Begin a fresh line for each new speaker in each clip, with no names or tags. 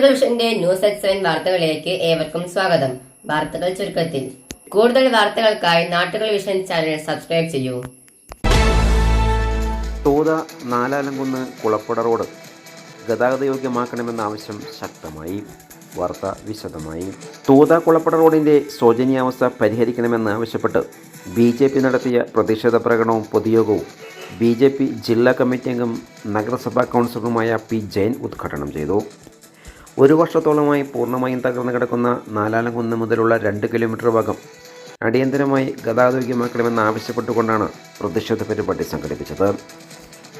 നാട്ടുകൾ വിഷന്റെ news at 7 വാർത്തകളിലേക്ക് ഏവർക്കും സ്വാഗതം. വാർത്തകൾ ചുരുക്കത്തിൽ. കൂടുതൽ വാർത്തകൾക്കായി നാട്ടുകൾ വിഷൻ ചാനൽ സബ്സ്ക്രൈബ് ചെയ്യൂ.
തോത നാലാലംകുന്ന് കുളപ്പുഴ റോഡ് ഗതാഗതയോഗ്യമാക്കണമെന്ന ആവശ്യം ശക്തമായി. വാർത്ത വിശദമായി. തോത കുളപ്പുഴ റോഡിൻ്റെ ശോചനീയാവസ്ഥ പരിഹരിക്കണമെന്ന് ആവശ്യപ്പെട്ട് BJP നടത്തിയ പ്രതിഷേധ പ്രകടനവും പൊതുയോഗവും BJP ജില്ലാ കമ്മിറ്റി അംഗം നഗരസഭാ കൗൺസിലറുമായ P. ജയൻ ഉദ്ഘാടനം ചെയ്തു. ഒരു വർഷത്തോളമായി പൂർണ്ണമായും തകർന്നു കിടക്കുന്ന നാലാലംകുന്ന് മുതലുള്ള 2 കിലോമീറ്റർ ഭാഗം അടിയന്തരമായി ഗതാഗതയോഗ്യമാക്കണമെന്ന് ആവശ്യപ്പെട്ടുകൊണ്ടാണ് പ്രതിഷേധ പരിപാടി സംഘടിപ്പിച്ചത്.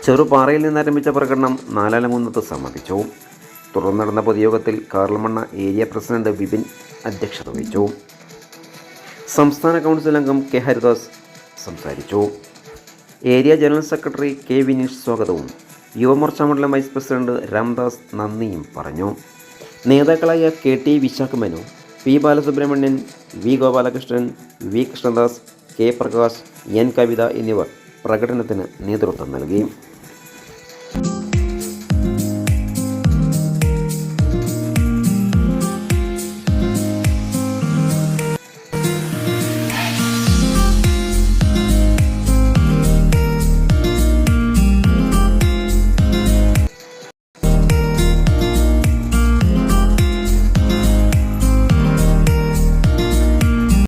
ചെറുപാറയിൽ നിന്നാരംഭിച്ച പ്രകടനം നാലാലംകുന്നത്ത് സമാപിച്ചു. തുടർന്ന് നടന്ന പൊതുയോഗത്തിൽ കാർലമണ്ണ ഏരിയ പ്രസിഡന്റ് വിപിൻ അധ്യക്ഷത വഹിച്ചു. സംസ്ഥാന കൗൺസിൽ അംഗം K. ഹരിദാസ് സംസാരിച്ചു. Area general secretary K. Vineesh സ്വാഗതവും യുവമോർച്ച മണ്ഡലം വൈസ് പ്രസിഡന്റ് രാംദാസ് നന്ദിയും പറഞ്ഞു. നേതാക്കളായ KT വിശാഖമനു, P. Balasubramanian, V. Gopalakrishnan, V. Krishnadas, K. Prakash, N. കവിത എന്നിവർ പ്രകടനത്തിന് നേതൃത്വം നൽകി.